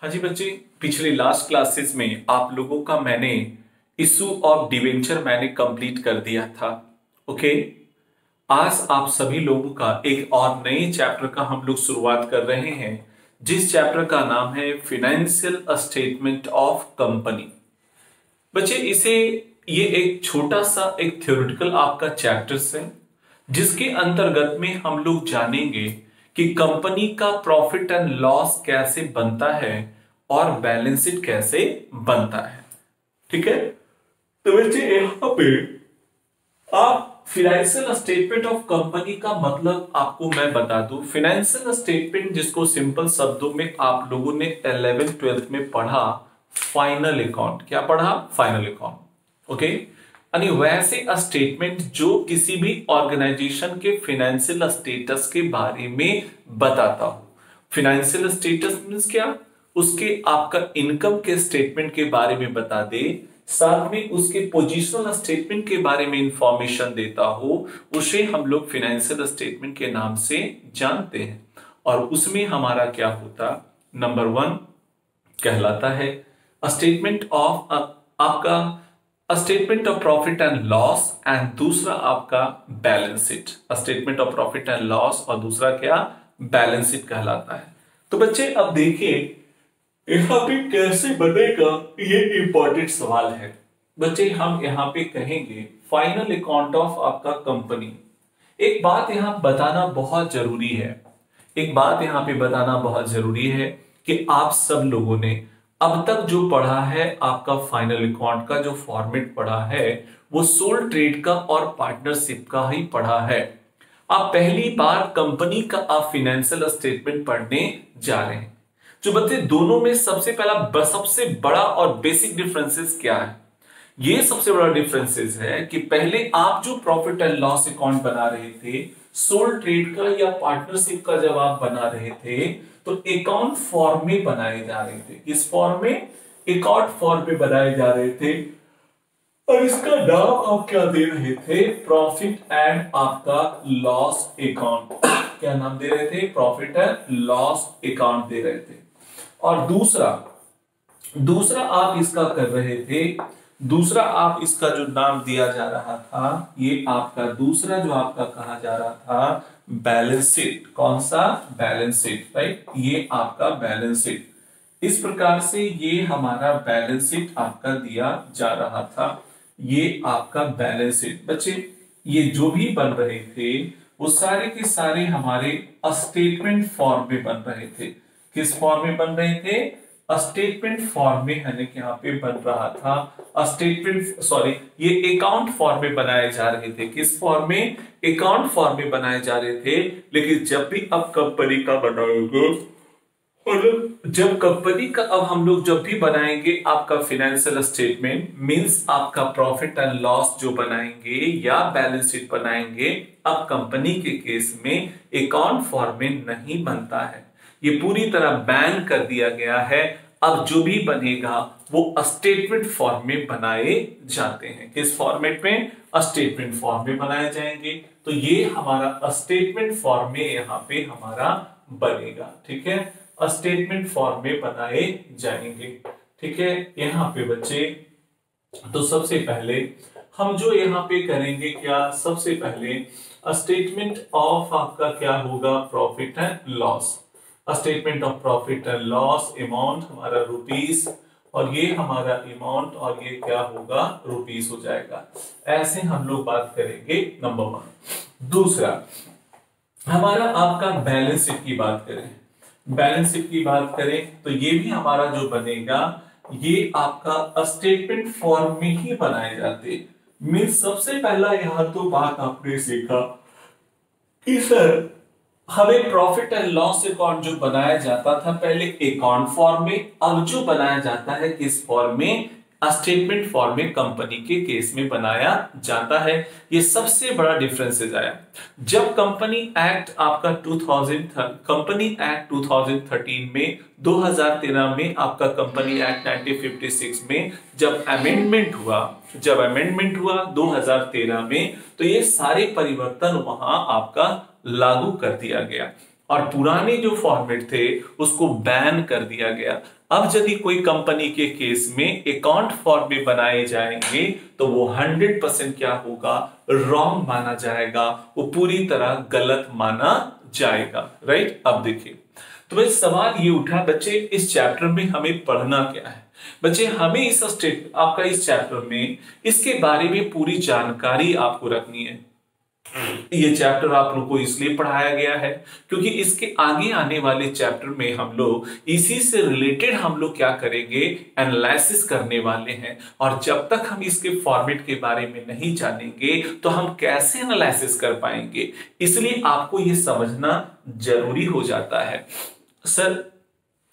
हाँ जी बच्चे, पिछले लास्ट क्लासेस में आप लोगों का मैंने इशू ऑफ डिवेंचर मैंने कंप्लीट कर दिया था। ओके, आज आप सभी लोगों का एक और नए चैप्टर का हम लोग शुरुआत कर रहे हैं, जिस चैप्टर का नाम है फाइनेंशियल स्टेटमेंट ऑफ कंपनी। बच्चे ये एक छोटा सा एक थ्योरेटिकल आपका चैप्टर्स है, जिसके अंतर्गत में हम लोग जानेंगे कि कंपनी का प्रॉफिट एंड लॉस कैसे बनता है और बैलेंस शीट कैसे बनता है। ठीक है, तो बच्चे यहां पे आप फाइनेंशियल स्टेटमेंट ऑफ कंपनी का मतलब आपको मैं बता दूं। फाइनेंशियल स्टेटमेंट जिसको सिंपल शब्दों में आप लोगों ने 11th 12th में पढ़ा, फाइनल अकाउंट। क्या पढ़ा? Final account. ओके, यानी वैसे स्टेटमेंट जो किसी भी ऑर्गेनाइजेशन के फाइनेंशियल स्टेटस के बारे में बताता हो। फाइनेंशियल स्टेटस मींस क्या? उसके आपका इनकम के स्टेटमेंट के बारे में बता दे, साथ में उसके पोजीशनल स्टेटमेंट के बारे में इंफॉर्मेशन देता हो, उसे हम लोग फाइनेंशियल स्टेटमेंट के नाम से जानते हैं। और उसमें हमारा क्या होता? नंबर 1 कहलाता है स्टेटमेंट ऑफ आपका statement of profit and loss, and दूसरा आपका balance sheet. Statement of profit and loss और दूसरा क्या? बैलेंस शीट कहलाता है। तो बच्चे अब देखिए यहां पे कैसे बनेगा, ये इंपॉर्टेंट सवाल है। बच्चे हम यहां पे कहेंगे फाइनल अकाउंट ऑफ आपका कंपनी। एक बात यहां बताना बहुत जरूरी है, एक बात यहां पे बताना बहुत जरूरी है कि आप सब लोगों ने अब तक जो पढ़ा है, आपका फाइनल अकाउंट का जो फॉर्मेट पढ़ा है, वो सोल ट्रेड का और पार्टनरशिप का ही पढ़ा है। आप पहली बार कंपनी का आप फाइनेंशियल स्टेटमेंट पढ़ने जा रहे हैं। जो बच्चे दोनों में सबसे बड़ा और बेसिक डिफरेंसेस क्या है? ये सबसे बड़ा डिफरेंसेस है कि पहले आप जो प्रॉफिट एंड लॉस अकाउंट बना रहे थे, सोल ट्रेड का या पार्टनरशिप का जब आप बना रहे थे, तो अकाउंट फॉर्म में बनाए जा रहे थे। किस फॉर्म में? अकाउंट फॉर्म में बनाए जा रहे थे, और इसका नाम आप क्या दे रहे थे? प्रॉफिट एंड आपका लॉस अकाउंट। क्या नाम दे रहे थे? प्रॉफिट एंड लॉस अकाउंट दे रहे थे। और दूसरा आप इसका कर रहे थे, दूसरा आप इसका जो नाम दिया जा रहा था, ये आपका दूसरा जो आपका कहा जा रहा था बैलेंस शीट। कौन सा? Balance sheet, right? ये आपका बैलेंस शीट। इस प्रकार से ये हमारा बैलेंस शीट आपका दिया जा रहा था। ये आपका बैलेंस शीट। बच्चे ये जो भी बन रहे थे, वो सारे के सारे हमारे स्टेटमेंट फॉर्म में बन रहे थे। किस फॉर्म में बन रहे थे? स्टेटमेंट फॉर्म में, यानी कि यहाँ पे बन रहा था ये अकाउंट फॉर्म में बनाए जा रहे थे। किस फॉर्म में? अकाउंट फॉर्म में बनाए जा रहे थे। लेकिन जब भी अब कंपनी का बनाएंगे, और जब कंपनी का अब हम लोग जब भी बनाएंगे आपका फाइनेंशियल स्टेटमेंट, मींस आपका प्रॉफिट एंड लॉस जो बनाएंगे या बैलेंस शीट बनाएंगे, अब कंपनी के केस में अकाउंट फॉर्म में नहीं बनता है। ये पूरी तरह बैन कर दिया गया है। अब जो भी बनेगा वो स्टेटमेंट फॉर्म में बनाए जाते हैं। किस फॉर्मेट में? स्टेटमेंट फॉर्म में बनाए जाएंगे। तो ये हमारा स्टेटमेंट फॉर्म में यहां पे हमारा बनेगा। ठीक है, स्टेटमेंट फॉर्म में बनाए जाएंगे। ठीक है, यहां पे बच्चे तो सबसे पहले हम जो यहां पे करेंगे क्या? सबसे पहले स्टेटमेंट ऑफ आपका क्या होगा? Profit and loss. Statement of profit and loss, amount हमारा रुपीस, और ये हमारा अमाउंट, और ये क्या होगा? रुपीस हो जाएगा। ऐसे हम लोग बात करेंगे, नंबर 1। दूसरा हमारा आपका बैलेंस शीट की बात करें, बैलेंस शीट की बात करें तो ये भी हमारा जो बनेगा, ये आपका स्टेटमेंट फॉर्म में ही बनाए जाते। मींस सबसे पहला यहां तो बात आपने सीखा कि सर हमें प्रॉफिट एंड लॉस अकाउंट जो बनाया जाता था पहले अकाउंट फॉर्म में, अब जो बनाया जाता है किस फॉर्म में? स्टेटमेंट फॉर्म में कंपनी के केस में बनाया जाता है। ये सबसे बड़ा डिफरेंसेस आया जब कंपनी एक्ट आपका 2013 में, 2013 में आपका कंपनी एक्ट 1956 में जब अमेंडमेंट हुआ 2013 में, तो ये सारे परिवर्तन वहां आपका लागू कर दिया गया। और पुराने जो फॉर्मेट थे उसको बैन कर दिया गया। अब यदि कोई कंपनी के केस में अकाउंट फॉर्म में बनाए जाएंगे तो वो 100% क्या होगा, रॉन्ग माना जाएगा, वो पूरी तरह गलत माना जाएगा। राइट, अब देखिए तो बस सवाल ये उठा बच्चे इस चैप्टर में हमें पढ़ना क्या है। बच्चे हमें आपका इस चैप्टर में इसके बारे में पूरी जानकारी आपको रखनी है। ये चैप्टर आप लोग को इसलिए पढ़ाया गया है क्योंकि इसके आगे आने वाले चैप्टर में हम लोग इसी से रिलेटेड हम लोग क्या करेंगे, एनालिसिस करने वाले हैं। और जब तक हम इसके फॉर्मेट के बारे में नहीं जानेंगे तो हम कैसे एनालिसिस कर पाएंगे, इसलिए आपको ये समझना जरूरी हो जाता है। सर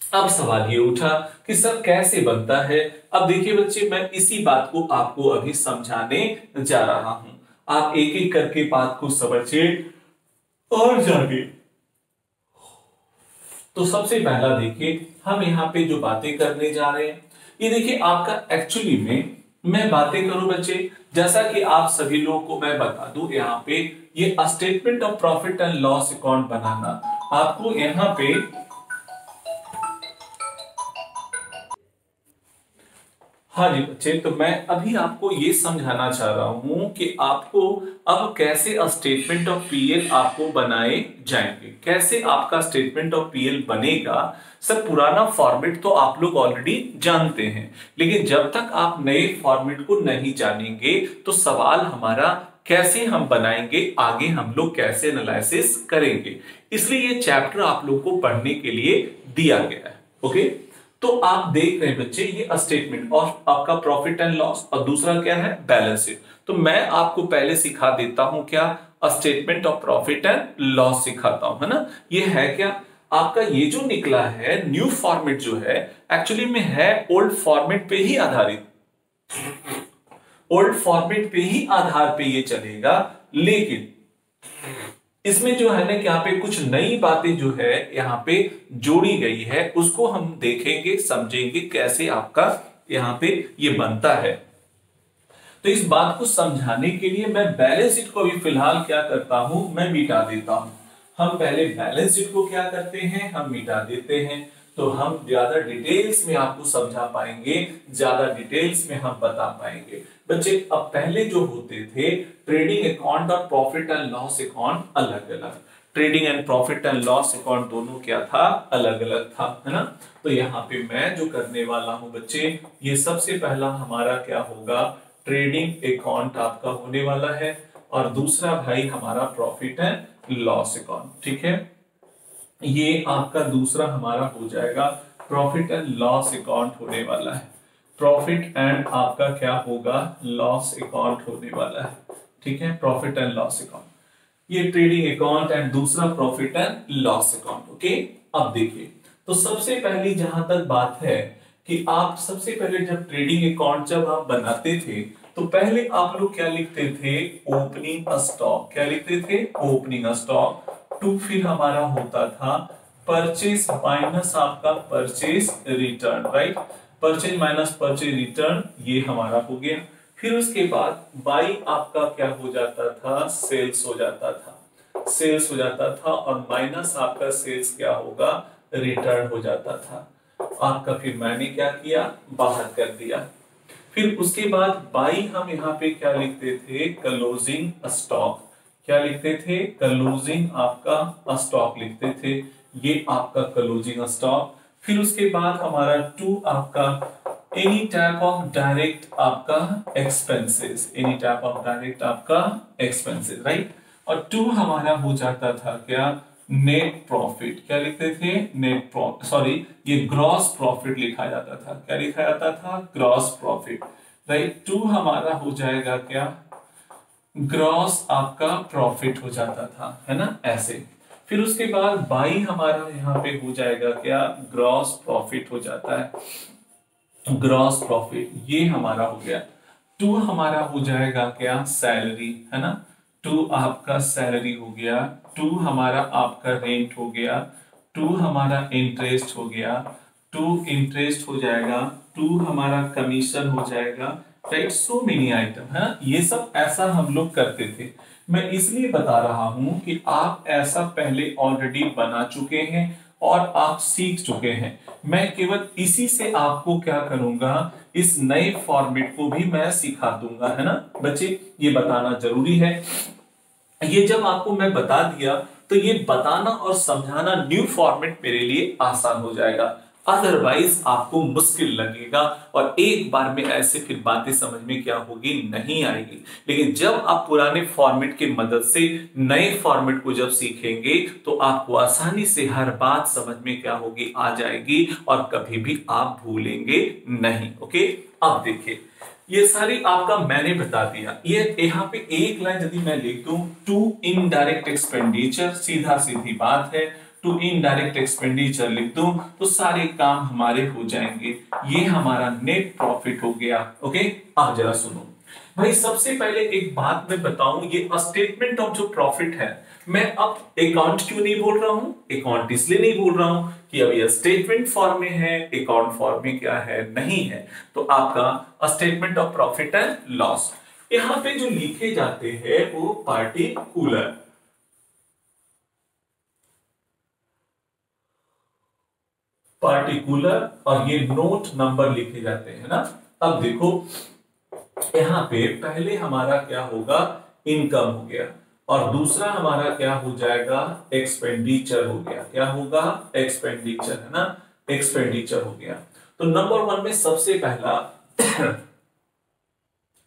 अब सवाल ये उठा कि सर कैसे बनता है। अब देखिए बच्चे मैं इसी बात को आपको अभी समझाने जा रहा हूं, आप एक एक करके बात को समझिए और जानिए। तो सबसे पहला देखिए हम यहाँ पे जो बातें करने जा रहे हैं, ये देखिए आपका एक्चुअली में मैं बातें करूं बच्चे, जैसा कि आप सभी लोगों को मैं बता दूं, यहाँ पे ये statement of profit and loss account बनाना आपको यहाँ पे हाँ जी बच्चे, तो मैं अभी आपको ये समझाना चाह रहा हूं कि आपको अब कैसे स्टेटमेंट ऑफ पीएल आपको बनाए जाएंगे, कैसे आपका स्टेटमेंट ऑफ पीएल बनेगा। सर पुराना फॉर्मेट तो आप लोग ऑलरेडी जानते हैं, लेकिन जब तक आप नए फॉर्मेट को नहीं जानेंगे तो सवाल हमारा कैसे हम बनाएंगे, आगे हम लोग कैसे एनालिसिस करेंगे, इसलिए ये चैप्टर आप लोग को पढ़ने के लिए दिया गया है। ओके, तो आप देख रहे हैं बच्चे ये स्टेटमेंट और आपका प्रॉफिट एंड लॉस, और दूसरा क्या है, बैलेंस शीट। तो मैं आपको पहले सिखा देता हूं क्या, statement of profit and loss सिखाता हूं, है ना। ये है क्या, आपका ये जो निकला है न्यू फॉर्मेट जो है एक्चुअली में है ओल्ड फॉर्मेट पे ही आधारित, ओल्ड फॉर्मेट पे ही आधार पे ये चलेगा, लेकिन इसमें जो है ना कि यहाँ पे कुछ नई बातें जो है यहाँ पे जोड़ी गई है, उसको हम देखेंगे समझेंगे कैसे आपका यहाँ पे ये बनता है। तो इस बात को समझाने के लिए मैं बैलेंस शीट को भी फिलहाल क्या करता हूं, मैं मिटा देता हूं। हम पहले बैलेंस शीट को क्या करते हैं, हम मिटा देते हैं, तो हम ज्यादा डिटेल्स में आपको समझा पाएंगे, ज्यादा डिटेल्स में हम बता पाएंगे। बच्चे अब पहले जो होते थे ट्रेडिंग अकाउंट और प्रॉफिट एंड लॉस अकाउंट अलग अलग, trading and profit and loss account दोनों क्या था, अलग अलग था, है ना। तो यहाँ पे मैं जो करने वाला हूं बच्चे, ये सबसे पहला हमारा क्या होगा, ट्रेडिंग अकाउंट आपका होने वाला है, और दूसरा भाई हमारा प्रॉफिट एंड लॉस अकाउंट, ठीक है। ये आपका दूसरा हमारा हो जाएगा प्रॉफिट एंड लॉस अकाउंट होने वाला है, प्रॉफिट एंड आपका क्या होगा, लॉस अकाउंट होने वाला है, ठीक है, प्रॉफिट एंड लॉस अकाउंट, ये ट्रेडिंग अकाउंट एंड दूसरा profit and loss account. Okay, अब देखिए तो सबसे पहली जहां तक बात है कि आप सबसे पहले जब ट्रेडिंग अकाउंट जब आप बनाते थे तो पहले आप लोग क्या लिखते थे, ओपनिंग स्टॉक, क्या लिखते थे, ओपनिंग स्टॉक टू, फिर हमारा होता था परचेज माइनस आपका purchase return, right, purchase minus purchase return, ये हमारा हो गया। फिर उसके बाद बाई आपका क्या हो जाता था, सेल्स हो जाता था, सेल्स हो जाता था, और माइनस आपका सेल्स क्या होगा, रिटर्न हो जाता था आपका। फिर मैंने क्या किया, बाहर कर दिया। फिर उसके बाद बाई हम यहाँ पे क्या लिखते थे, क्लोजिंग स्टॉक, क्या लिखते थे, क्लोजिंग आपका स्टॉक लिखते थे, ये आपका क्लोजिंग स्टॉक। फिर उसके बाद हमारा टू आपका एनी टाइप ऑफ डायरेक्ट आपका expenses, any type of direct आपका एक्सपेंसेस, राइट। और टू हमारा हो जाता था क्या, नेट प्रॉफिट, क्या लिखते थे, नेट प्रॉफिट, सॉरी ये ग्रॉस प्रॉफिट लिखा जाता था, क्या लिखा जाता था, ग्रॉस प्रॉफिट, राइट। टू हमारा हो जाएगा क्या, ग्रॉस आपका प्रॉफिट हो जाता था, है ना, ऐसे। फिर उसके बाद बाई हमारा यहाँ पे हो जाएगा क्या, ग्रॉस प्रॉफिट हो जाता है, ग्रॉस प्रॉफिट, ये हमारा हो गया। टू हमारा हो जाएगा क्या, सैलरी, है ना, टू आपका सैलरी हो गया। टू हमारा आपका रेंट हो गया। टू हमारा इंटरेस्ट हो गया, टू इंटरेस्ट हो जाएगा। टू हमारा कमीशन हो जाएगा, राइट। सो मेनी आइटम है, ये सब ऐसा हम लोग करते थे। मैं इसलिए बता रहा हूं कि आप ऐसा पहले ऑलरेडी बना चुके हैं और आप सीख चुके हैं। मैं केवल इसी से आपको क्या करूंगा, इस नए फॉर्मेट को भी मैं सिखा दूंगा, है ना बच्चे, ये बताना जरूरी है। ये जब आपको मैं बता दिया तो ये बताना और समझाना न्यू फॉर्मेट मेरे लिए आसान हो जाएगा, अदरवाइज आपको मुश्किल लगेगा और एक बार में ऐसे फिर बातें समझ में क्या होगी, नहीं आएगी। लेकिन जब आप पुराने फॉर्मेट की मदद से नए फॉर्मेट को जब सीखेंगे तो आपको आसानी से हर बात समझ में क्या होगी, आ जाएगी और कभी भी आप भूलेंगे नहीं। ओके, अब देखिए ये सारी आपका मैंने बता दिया। ये यहाँ पे एक लाइन यदि मैं लिख दूं, टू इनडायरेक्ट एक्सपेंडिचर, सीधा सीधी बात है, टू इनडायरेक्ट एक्सपेंडिचर लिख दूं तो सारे काम हमारे हो जाएंगे। ये हमारा नेट प्रॉफिट हो गया। ओके, अब जरा सुनो भाई, सबसे पहले एक बात मैं बताऊं, ये स्टेटमेंट ऑफ जो प्रॉफिट है, मैं अब अकाउंट क्यों नहीं बोल रहा हूं, अकाउंट इसलिए नहीं बोल रहा हूं कि अब ये स्टेटमेंट फॉर्म में है, अकाउंट फॉर्म में क्या है, नहीं है। तो आपका statement of profit and loss, यहां पे जो लिखे जाते हैं वो पार्टिकुलर, और ये नोट नंबर लिखे जाते हैं ना। अब देखो यहां पे पहले हमारा क्या होगा, इनकम हो गया, और दूसरा हमारा क्या हो जाएगा, एक्सपेंडिचर हो गया। क्या होगा, एक्सपेंडिचर, है ना, एक्सपेंडिचर हो गया। तो नंबर वन में सबसे पहला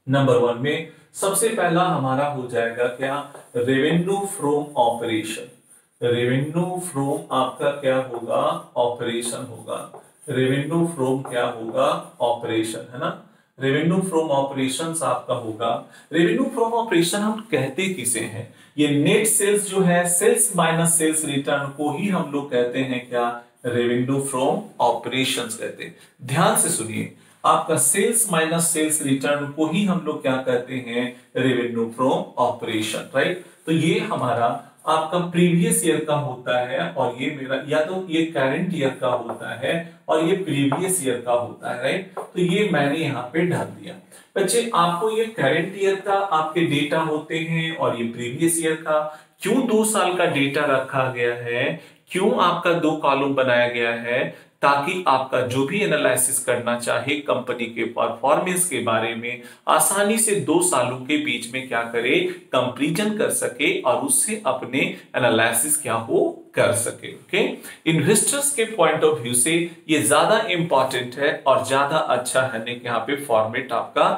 नंबर वन में सबसे पहला हमारा हो जाएगा क्या, revenue from operation. Revenue from आपका क्या होगा, ऑपरेशन होगा। रेवेन्यू फ्रॉम क्या होगा, ऑपरेशन, है ना। रेवेन्यू फ्रॉम ऑपरेशंस आपका होगा। रेवेन्यू फ्रॉम ऑपरेशन हम कहते किसे हैं, ये नेट सेल्स जो है, सेल्स माइनस सेल्स रिटर्न को ही हम लोग कहते हैं क्या, रेवेन्यू फ्रॉम ऑपरेशंस कहते हैं। ध्यान से सुनिए, आपका सेल्स माइनस सेल्स रिटर्न को ही हम लोग क्या कहते हैं, रेवेन्यू फ्रॉम ऑपरेशन, राइट। तो ये हमारा आपका प्रीवियस ईयर का होता है और ये मेरा, या तो ये करंट ईयर का होता है और ये प्रीवियस ईयर का होता है, राइट। तो ये मैंने यहाँ पे डाल दिया। बच्चे आपको ये करंट ईयर का आपके डेटा होते हैं और ये प्रीवियस ईयर का, क्यों 2 साल का डेटा रखा गया है, क्यों आपका 2 कॉलम बनाया गया है, ताकि आपका जो भी एनालिसिस करना चाहे कंपनी के परफॉर्मेंस के बारे में आसानी से 2 सालों के बीच में क्या करे, कंपैरिजन कर सके और उससे अपने एनालिसिस क्या हो कर सके। ओके, इन्वेस्टर्स के पॉइंट ऑफ व्यू से ये ज्यादा इंपॉर्टेंट है और ज्यादा अच्छा है कि यहाँ पे फॉर्मेट आपका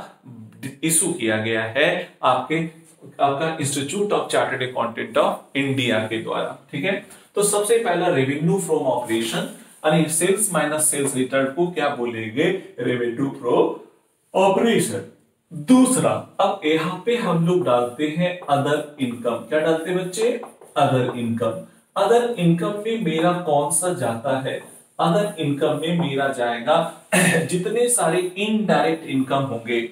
इशू किया गया है आपका institute of chartered accountant of India के द्वारा, ठीक है। तो सबसे पहला रेवेन्यू फ्रॉम ऑपरेशन, यानी सेल्स माइनस सेल्स रिटर्न को क्या बोलेंगे, रेवेन्यू फ्रॉम ऑपरेशन। दूसरा, अब यहां पे हम लोग डालते हैं अदर इनकम। क्या डालते हैं बच्चे, अदर इनकम। अदर इनकम में मेरा कौन सा जाता है, अदर इनकम में मेरा जाएगा जितने सारे इनडायरेक्ट इनकम होंगे,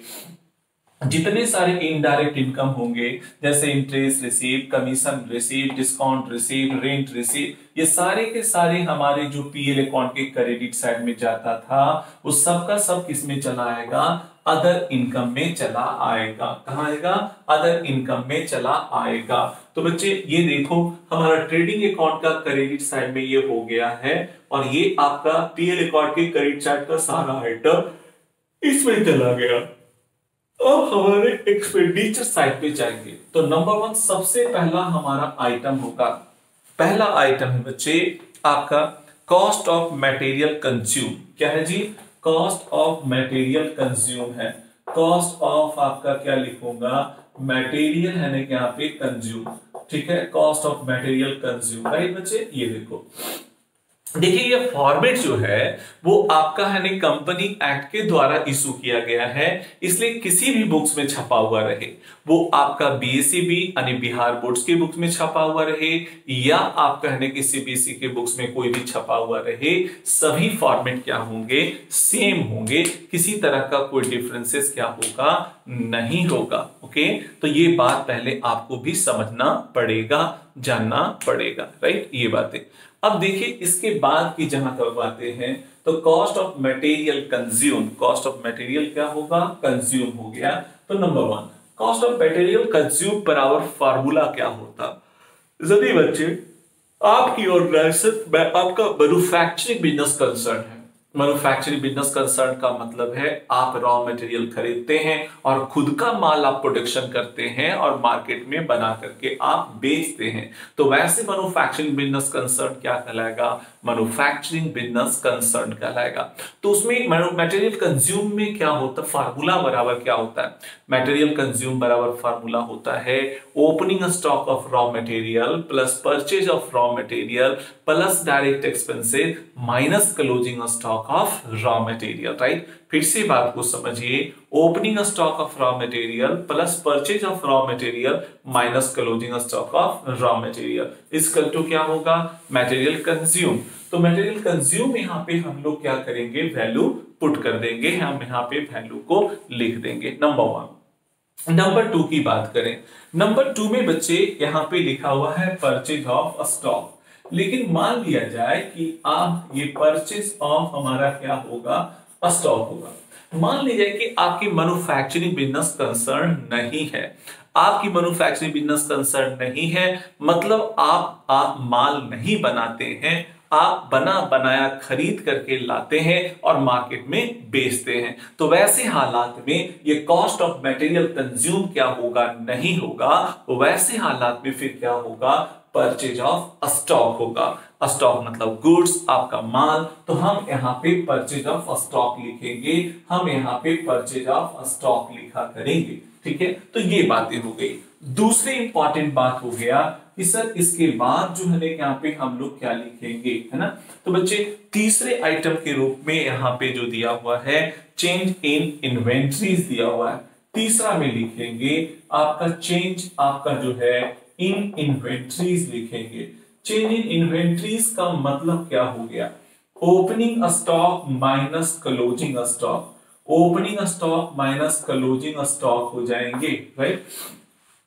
जितने सारे इनडायरेक्ट इनकम होंगे, जैसे interest receive, commission receive, discount receive, rent receive, ये सारे के सारे हमारे जो पीएल अकाउंट के क्रेडिट साइड में जाता था, वो सब का सब किस में चला आएगा, अदर इनकम में चला आएगा। कहां आएगा, अदर इनकम में चला आएगा। तो बच्चे ये देखो, हमारा ट्रेडिंग अकाउंट का क्रेडिट साइड में ये हो गया है और ये आपका पीएल अकाउंट के क्रेडिट साइड का सारा आइटम इसमें चला गया। अब हमारे एक्सपेंडिचर साइड पे जाएंगे तो नंबर 1 सबसे पहला हमारा आइटम होगा, पहला आइटम है बच्चे आपका कॉस्ट ऑफ मटेरियल कंज्यूम। क्या है जी, कॉस्ट ऑफ मटेरियल कंज्यूम है। कॉस्ट ऑफ आपका क्या लिखूंगा, मटेरियल है ना यहाँ पे कंज्यूम, ठीक है, cost of material consume, right बच्चे। ये देखो, देखिए ये फॉर्मेट जो है वो आपका है ना कंपनी एक्ट के द्वारा इशू किया गया है, इसलिए किसी भी बुक्स में छपा हुआ रहे, वो आपका बीएसईबी यानी बिहार बोर्ड्स के बुक्स में छपा हुआ रहे या आप कहने की सीबीएसई के बुक्स में कोई भी छपा हुआ रहे, सभी फॉर्मेट क्या होंगे, सेम होंगे, किसी तरह का कोई डिफरेंसेस क्या होगा, नहीं होगा। ओके, तो ये बात पहले आपको भी समझना पड़ेगा, जानना पड़ेगा, राइट, ये बातें। अब देखिए इसके बाद की जहां तक बातें हैं तो cost of material consume, cost of material क्या होगा, कंज्यूम हो गया। तो number 1 cost of material consume per hour formula क्या होता। यदि बच्चे आपकी ऑर्गेनाइजेशन में आपका मैन्युफैक्चरिंग बिजनेस कंसर्न है, मैन्युफैक्चरिंग बिजनेस कंसर्न का मतलब है आप रॉ मटेरियल खरीदते हैं और खुद का माल आप प्रोडक्शन करते हैं और मार्केट में बना करके आप बेचते हैं, तो वैसे मैन्युफैक्चरिंग बिजनेस कंसर्न क्या कहलाएगा, मैन्युफैक्चरिंग बिजनेस कंसर्न कहलाएगा। तो उसमें मटेरियल कंज्यूम में क्या होता है, फार्मूला बराबर क्या होता है, मटेरियल कंज्यूम बराबर फार्मूला होता है opening stock of raw material plus purchase of raw material plus direct expenses minus closing stock of raw material, right. फिर से बात को समझिए, opening stock of raw material plus purchase of raw material minus closing stock of raw material equal to क्या होगा, material consume. तो material consume यहाँ पे हम लोग क्या करेंगे, वैल्यू पुट कर देंगे, हम यहाँ पे वैल्यू को लिख देंगे। नंबर 1। नंबर 2 की बात करें, नंबर 2 में बच्चे यहाँ पे लिखा हुआ है परचेज ऑफ स्टॉक, लेकिन मान लिया जाए कि आप ये परचेज ऑफ हमारा क्या होगा, स्टॉक होगा। मान लीजिए कि आपकी मैन्युफैक्चरिंग बिजनेस कंसर्न नहीं है, आपकी मैन्युफैक्चरिंग बिजनेस कंसर्न नहीं है, मतलब आप माल नहीं बनाते हैं, आप बना बनाया खरीद करके लाते हैं और मार्केट में बेचते हैं, तो वैसे हालात में ये कॉस्ट ऑफ मटेरियल कंज्यूम क्या होगा, नहीं होगा। वैसे हालात में फिर क्या होगा, परचेज ऑफ स्टॉक होगा। स्टॉक मतलब गुड्स, आपका माल, तो हम यहाँ पे परचेज ऑफ स्टॉक लिखेंगे, हम यहाँ पे परचेज ऑफ स्टॉक लिखा करेंगे, ठीक है। तो ये बातें हो गई। दूसरी इंपॉर्टेंट बात हो गया कि सर इसके बाद जो है यहाँ पे हम लोग क्या लिखेंगे, है ना। तो बच्चे तीसरे आइटम के रूप में यहाँ पे जो दिया हुआ है चेंज इन इन्वेंट्रीज दिया हुआ है, तीसरा में लिखेंगे आपका चेंज, आपका जो है इन इन्वेंट्रीज लिखेंगे। चेंज इन इन्वेंट्रीज का मतलब क्या हो गया, opening stock minus closing stock, opening stock minus closing stock हो जाएंगे, राइट।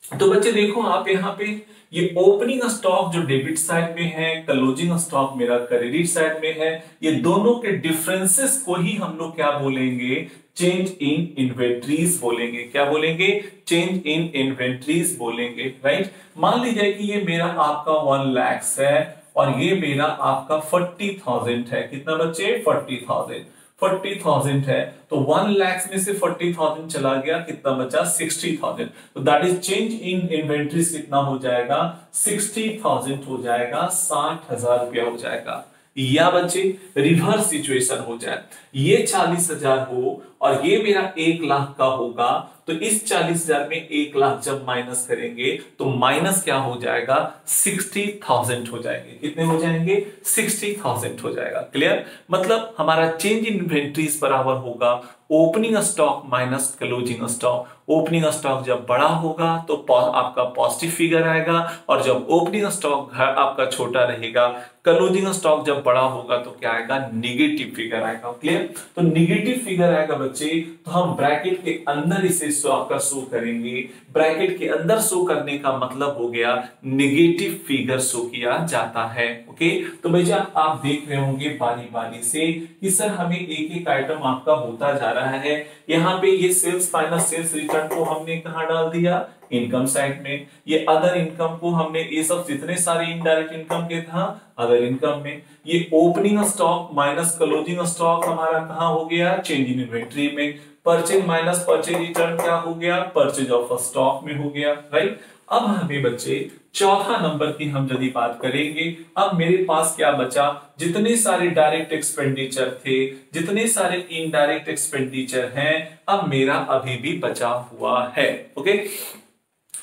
तो बच्चे देखो आप यहाँ पे ये ओपनिंग स्टॉक जो डेबिट साइड में है, क्लोजिंग स्टॉक मेरा क्रेडिट साइड में है, ये दोनों के डिफरेंसेस को ही हम लोग क्या बोलेंगे, चेंज इन इन्वेंट्रीज बोलेंगे। क्या बोलेंगे, चेंज इन इन्वेंट्रीज बोलेंगे, राइट। मान लीजिए कि ये मेरा आपका 1 लाख है और ये मेरा आपका 40,000 है। कितना बच्चे, 40,000 है, तो 1 लाख में से 40,000 चला गया, कितना बचा, 60,000। तो that is change in inventories कितना हो जाएगा, 60,000 हो जाएगा, 60,000 रुपया हो जाएगा। या बच्चे रिवर्स सिचुएशन हो जाए, ये 40,000 हो और ये मेरा 1 लाख का होगा, तो इस 40,000 में 1 लाख जब माइनस करेंगे तो माइनस क्या हो जाएगा, 60,000 हो जाएंगे। कितने हो जाएंगे, 60,000 हो जाएगा। क्लियर, मतलब हमारा चेंज इन इन्वेंट्रीज बराबर होगा opening stock minus closing stock. Opening stock जब बड़ा होगा तो आपका पॉजिटिव फिगर आएगा, और जब ओपनिंग स्टॉक आपका छोटा रहेगा, क्लोजिंग स्टॉक जब बड़ा होगा तो क्या आएगा, निगेटिव फिगर आएगा। क्लियर, तो निगेटिव फिगर आएगा बच्चे, तो हम ब्रैकेट के अंदर इसे आपका शो करेंगे। ब्रैकेट के अंदर शो करने का मतलब हो गया निगेटिव फिगर शो किया जाता है। ओके, तो भैया आप देख रहे होंगे बारी बारी से कि सर हमें एक एक आइटम आपका होता जा रहा है। यहाँ पे ये सेल्स फाइनस सेल्स रिटर्न को हमने कहाँ डाल दिया, इनकम साइड में। ये अदर इनकम को हमने, ये सब जितने सारे इनडायरेक्ट इनकम के था अदर इनकम में। ये opening stock minus closing stock हमारा कहाँ हो गया, चेंज इन इन्वेंट्री में। परचेज माइनस परचेज रिटर्न क्या हो गया, परचेज ऑफ स्टॉक में हो गया, राइट। अब हमें बच्चे चौथा नंबर की हम यदि बात करेंगे, अब मेरे पास क्या बचा, जितने सारे डायरेक्ट एक्सपेंडिचर थे, जितने सारे इनडायरेक्ट एक्सपेंडिचर हैं, अब मेरा अभी भी बचा हुआ है। ओके,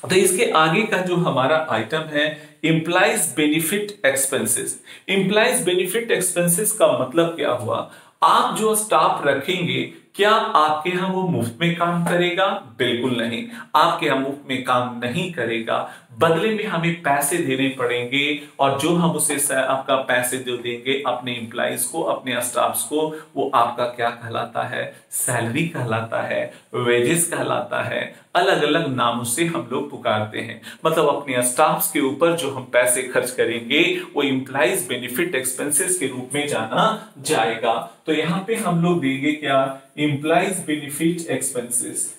तो इसके आगे का जो हमारा आइटम है implies benefit expenses. Implies benefit expenses का मतलब क्या हुआ, आप जो स्टाफ रखेंगे क्या आपके यहां वो मुफ्त में काम करेगा, बिल्कुल नहीं, आपके यहां मुफ्त में काम नहीं करेगा, बदले में हमें पैसे देने पड़ेंगे, और जो हम उसे आपका पैसे जो देंगे अपने एम्प्लॉइज को, अपने स्टाफ्स को, वो आपका क्या कहलाता है, सैलरी कहलाता है, वेजेस कहलाता है, अलग अलग नामों से हम लोग पुकारते हैं। मतलब अपने स्टाफ्स के ऊपर जो हम पैसे खर्च करेंगे वो एम्प्लॉइज बेनिफिट एक्सपेंसेस के रूप में जाना जाएगा। तो यहां पे हम लोग देंगे क्या, employees benefit expenses.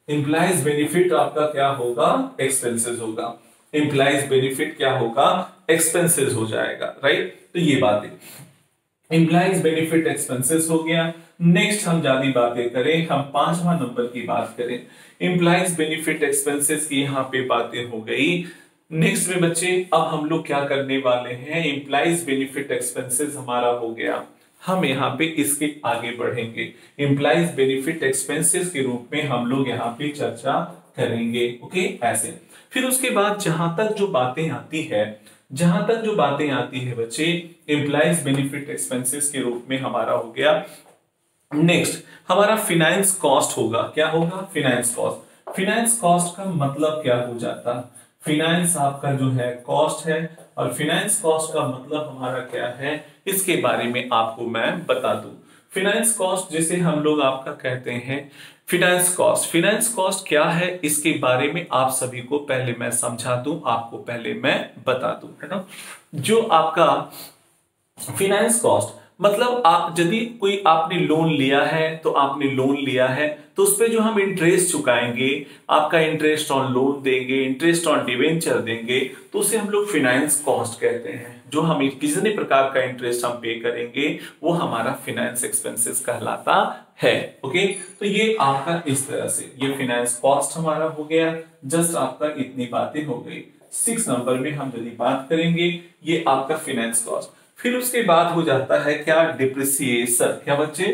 Implies benefit आपका क्या होगा, एक्सपेंसेस होगा। इंप्लाइज बेनिफिट क्या होगा, एक्सपेंसेस हो जाएगा, राइट। तो ये बात है, इंप्लाइज बेनिफिट एक्सपेंसेस हो गया। नेक्स्ट हम ज्यादा बातें करें, हम 5वां नंबर की बात करें। इंप्लाइज बेनिफिट एक्सपेंसेस की यहाँ पे बातें हो गई। नेक्स्ट में बच्चे अब हम लोग क्या करने वाले हैं, इंप्लाइज बेनिफिट एक्सपेंसेस हमारा हो गया, हम यहाँ पे इसके आगे बढ़ेंगे। इंप्लाइज बेनिफिट एक्सपेंसेस के रूप में हम लोग यहाँ पे चर्चा करेंगे, ओके ऐसे। फिर उसके बाद जहां तक जो बातें आती है बच्चे, इंप्लाइज बेनिफिट एक्सपेंसेस के रूप में हमारा हो गया। नेक्स्ट हमारा फिनांस कॉस्ट होगा, क्या होगा, फिनांस कॉस्ट। फिनांस कॉस्ट का मतलब क्या हो जाता, फिनांस आपका जो है कॉस्ट है, और फिनांस कॉस्ट का मतलब हमारा क्या है, इसके बारे में आपको मैं बता दूं। फिनांस कॉस्ट जिसे हम लोग आपका कहते हैं फिनांस कॉस्ट, फिनांस कॉस्ट क्या है इसके बारे में आप सभी को पहले मैं समझा दूं, आपको पहले मैं बता दूं, है ना। जो आपका फिनांस कॉस्ट मतलब आप यदि कोई आपने लोन लिया है, तो आपने लोन लिया है तो उस पे जो हम इंटरेस्ट चुकाएंगे, आपका इंटरेस्ट ऑन लोन देंगे, इंटरेस्ट ऑन डिवेंचर देंगे, तो उसे हम लोग फिनांस कॉस्ट कहते हैं। जो हम किसी प्रकार का इंटरेस्ट हम पे करेंगे वो हमारा फिनांस एक्सपेंसेस कहलाता है, ओके। तो ये आपका इस तरह से ये फिनांस कॉस्ट हमारा हो गया। जस्ट आपका इतनी बातें हो गई। 6 नंबर में हम यदि बात करेंगे, ये आपका फिनांस कॉस्ट। फिर उसके बाद हो जाता है क्या, डिप्रिसिएशन। क्या बच्चे,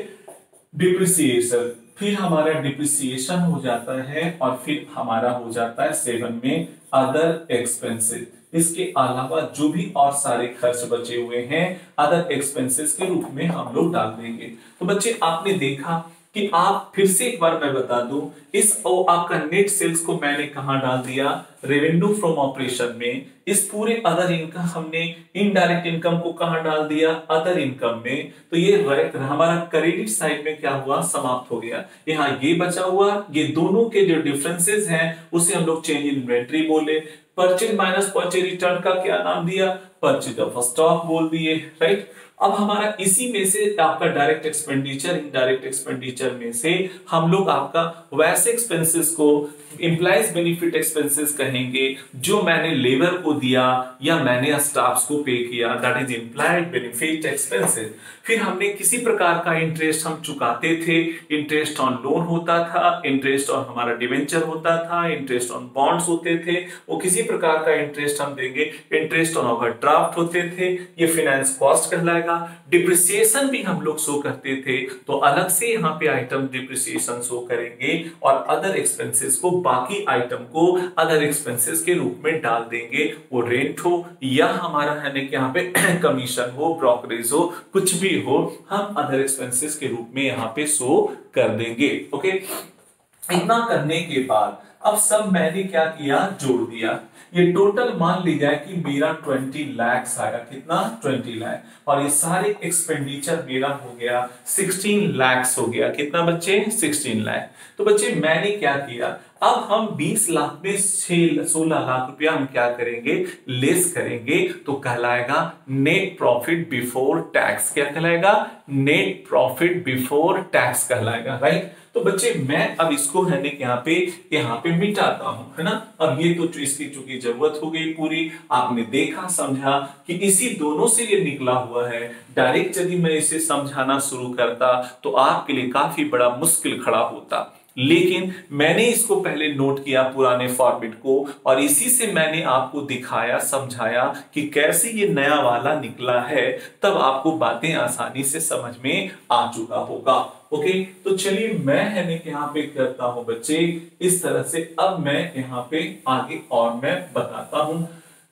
डिप्रिसिएशन। फिर हमारा डिप्रिसिएशन हो जाता है, और फिर हमारा हो जाता है 7 में अदर एक्सपेंसेस। इसके अलावा जो भी और सारे खर्च बचे हुए हैं अदर एक्सपेंसेस के रूप में हम लोग डाल देंगे। तो बच्चे आपने देखा कि आप फिर से एक बार मैं बता दूं, इस आपका नेट सेल्स को मैंने कहां डाल दिया, रेवेन्यू फ्रॉम ऑपरेशन में। इस पूरे अदर इनकम हमने इनडायरेक्ट इनकम को कहां डाल दिया, अदर इनकम में। तो ये हमारा क्रेडिट साइड में क्या हुआ, समाप्त हो गया। यहाँ ये बचा हुआ, ये दोनों के जो डिफरेंसेस हैं उसे हम लोग चेंज इन इन्वेंट्री बोले। परचेज माइनस परचेज रिटर्न का क्या नाम दिया, परचेज ऑफ स्टॉक बोल दिए, राइट। अब हमारा इसी में से आपका डायरेक्ट एक्सपेंडिचर, इनडायरेक्ट एक्सपेंडिचर में से हम लोग आपका वैसे एक्सपेंसेस को इंप्लाइज बेनिफिट एक्सपेंसेस कहेंगे जो मैंने लेबर को दिया या मैंने स्टाफ्स को पे किया, that is implied benefit expenses. फिर हमने किसी प्रकार का इंटरेस्ट हम चुकाते थे, इंटरेस्ट ऑन लोन होता था, इंटरेस्ट ऑन हमारा डिवेंचर होता था, इंटरेस्ट ऑन बॉन्ड्स होते थे, वो किसी प्रकार का इंटरेस्ट हम देंगे, इंटरेस्ट ऑन ओवरड्राफ्ट होते थे, ये फाइनेंस कॉस्ट कहलाएगा। डिप्रिसिएशन भी हम लोग शो करते थे, तो अलग से यहाँ पे आइटम डिप्रिसिएशन शो करेंगे, और अदर एक्सपेंसेस को, बाकी आइटम को अदर एक्सपेंसेस के रूप में डाल देंगे। वो रेंट हो या हमारा है कि यहाँ पे कमीशन हो, ब्रोकरेज हो, कुछ भी हो, हम अदर एक्सपेंसेस के रूप में यहाँ पे शो कर देंगे, ओके। इतना करने के बाद अब सब मैंने क्या किया, जोड़ दिया। ये टोटल मान ली जाए कि मेरा 20 लाख आया, कितना, 20 लाख, और ये सारे एक्सपेंडिचर मेरा हो गया 16 लाख हो गया। कितना बच्चे, 16 लाख। तो बच्चे मैंने क्या किया, अब हम 20 लाख में 16 लाख रुपया हम क्या करेंगे, लेस करेंगे, तो कहलाएगा नेट प्रॉफिट बिफोर टैक्स। क्या कहलाएगा, नेट प्रॉफिट बिफोर टैक्स कहलाएगा, राइट। तो बच्चे मैं अब इसको है यहाँ पे मिटाता हूं, है ना। अब ये तो इसकी चूंकि जरूरत हो गई पूरी, आपने देखा समझा कि इसी दोनों से ये निकला हुआ है। डायरेक्ट यदि मैं इसे समझाना शुरू करता तो आपके लिए काफी बड़ा मुश्किल खड़ा होता, लेकिन मैंने इसको पहले नोट किया पुराने फॉर्मेट को, और इसी से मैंने आपको दिखाया, समझाया कि कैसे ये नया वाला निकला है, तब आपको बातें आसानी से समझ में आ चुका होगा, ओके। तो चलिए मैं है यहाँ पे करता हूं बच्चे इस तरह से। अब मैं यहाँ पे आगे और मैं बताता हूं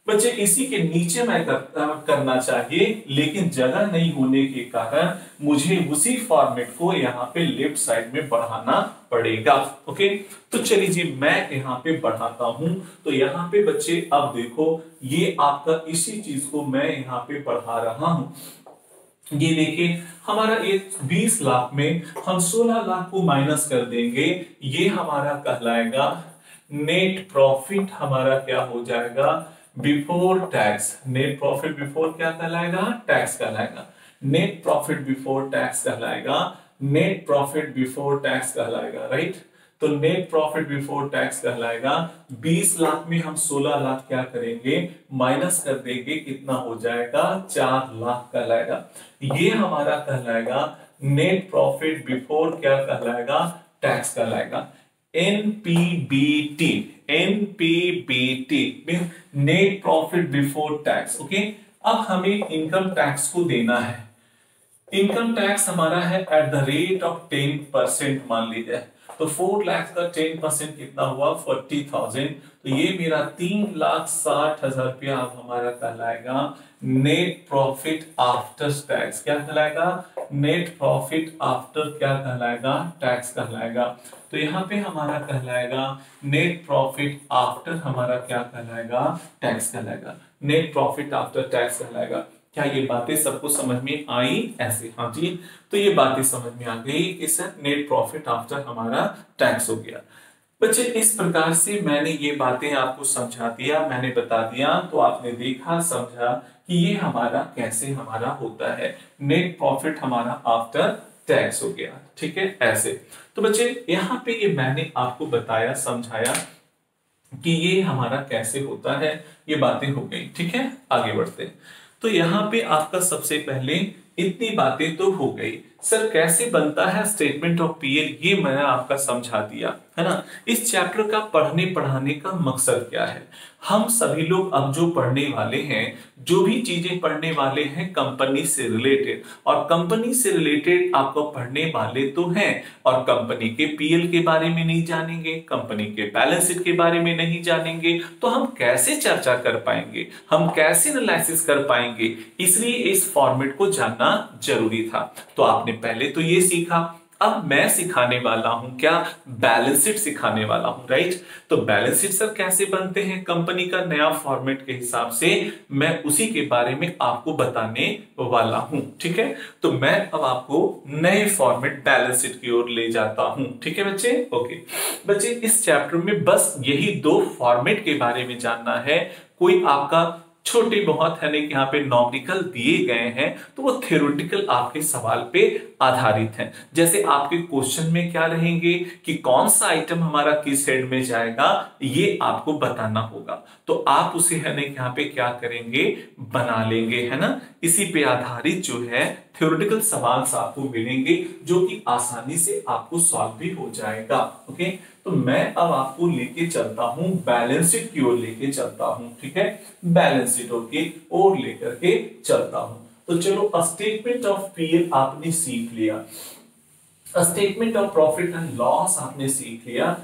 बच्चे, इसी के नीचे मैं करना चाहिए, लेकिन जगह नहीं होने के कारण मुझे उसी फॉर्मेट को यहाँ पे लेफ्ट साइड में बढ़ाना पड़ेगा, ओके। तो चलिए जी मैं यहाँ पे बढ़ाता हूं। तो यहाँ पे बच्चे अब देखो, ये आपका इसी चीज को मैं यहाँ पे बढ़ा रहा हूं। ये देखिए हमारा ये 20 लाख में हम 16 लाख को माइनस कर देंगे, ये हमारा कहलाएगा नेट प्रॉफिट, हमारा क्या हो जाएगा, before tax. Net profit before क्या कहलाएगा, टैक्स कहलाएगा। नेट प्रॉफिट बिफोर टैक्स कहलाएगा, नेट प्रॉफिट बिफोर टैक्स कहलाएगा, राइट। तो नेट प्रॉफिट बिफोर टैक्स कहलाएगा 20 लाख में हम 16 लाख क्या करेंगे, माइनस कर देंगे, कितना हो जाएगा 4 लाख कहलाएगा। ये हमारा कहलाएगा नेट प्रॉफिट बिफोर क्या कहलाएगा, टैक्स कहलाएगा। NPBT, NPBT mean net profit before tax, okay. अब हमें इनकम टैक्स को देना है। इनकम टैक्स हमारा है एट द रेट ऑफ 10% मान लीजिए, तो 4 लाख का 10% कितना हुआ 40,000, तो ये मेरा 3,60,000 रुपया अब हमारा कहलाएगा नेट प्रॉफिट आफ्टर टैक्स। क्या कहलाएगा, नेट प्रॉफिट आफ्टर क्या कहलाएगा, टैक्स कहलाएगा। तो यहाँ पे हमारा कहलाएगा नेट प्रॉफिट आफ्टर हमारा क्या कहलाएगा, टैक्स कहलाएगा, नेट प्रॉफिट आफ्टर टैक्स कहलाएगा। क्या ये बातें सबको समझ में आई ऐसे, हाँ जी। तो ये बातें समझ में आ गई कि सर नेट प्रॉफिट आफ्टर हमारा टैक्स हो गया। बच्चे इस प्रकार से मैंने ये बातें आपको समझा दिया, मैंने बता दिया, तो आपने देखा समझा कि ये हमारा कैसे हमारा होता है, नेट प्रॉफिट हमारा आफ्टर टैक्स हो गया, ठीक है ऐसे। तो बच्चे यहाँ पे ये मैंने आपको बताया समझाया कि ये हमारा कैसे होता है, ये बातें हो गई, ठीक है। आगे बढ़ते हैं। तो यहाँ पे आपका सबसे पहले इतनी बातें तो हो गई, सर कैसे बनता है स्टेटमेंट ऑफ पीएल, ये मैंने आपका समझा दिया है ना। इस चैप्टर का पढ़ने पढ़ाने का मकसद क्या है, हम सभी लोग अब जो पढ़ने वाले हैं, जो भी चीजें पढ़ने वाले हैं कंपनी से रिलेटेड, और कंपनी से रिलेटेड आपको पढ़ने वाले तो हैं, और कंपनी के पीएल के बारे में नहीं जानेंगे, कंपनी के बैलेंस शीट के बारे में नहीं जानेंगे, तो हम कैसे चर्चा कर पाएंगे, हम कैसे एनालिसिस कर पाएंगे। इसलिए इस फॉर्मेट को जानना जरूरी था। तो आपने पहले तो ये सीखा, अब मैं सिखाने वाला हूं क्या, बैलेंस शीट सिखाने वाला हूं, राइट। तो बैलेंस शीट सर कैसे बनते हैं कंपनी का नया फॉर्मेट के हिसाब से, मैं उसी के बारे में आपको बताने वाला हूं, ठीक है। तो मैं अब आपको नए फॉर्मेट बैलेंस शीट की ओर ले जाता हूं, ठीक है बच्चे। ओके बच्चे, इस चैप्टर में बस यही 2 फॉर्मेट के बारे में जानना है। कोई आपका छोटे बहुत है नहीं, यहाँ पे नॉमिकल दिए गए हैं, तो वो थ्योरेटिकल आपके सवाल पे आधारित हैं। जैसे आपके क्वेश्चन में क्या रहेंगे कि कौन सा आइटम हमारा किस हेड में जाएगा, ये आपको बताना होगा। तो आप उसे है नहीं यहाँ पे क्या करेंगे, बना लेंगे, है ना। इसी पे आधारित जो है थ्योरेटिकल सवाल आपको मिलेंगे, जो कि आसानी से आपको सॉल्व भी हो जाएगा। ओके, तो मैं अब आपको लेके चलता हूं बैलेंस शीट की ओर लेके चलता हूं, ठीक है। बैलेंस शीट की ओर लेकर के चलता हूं। तो चलो, स्टेटमेंट ऑफ पीएल आपने सीख लिया, statement of profit and loss आपने सीख लिया।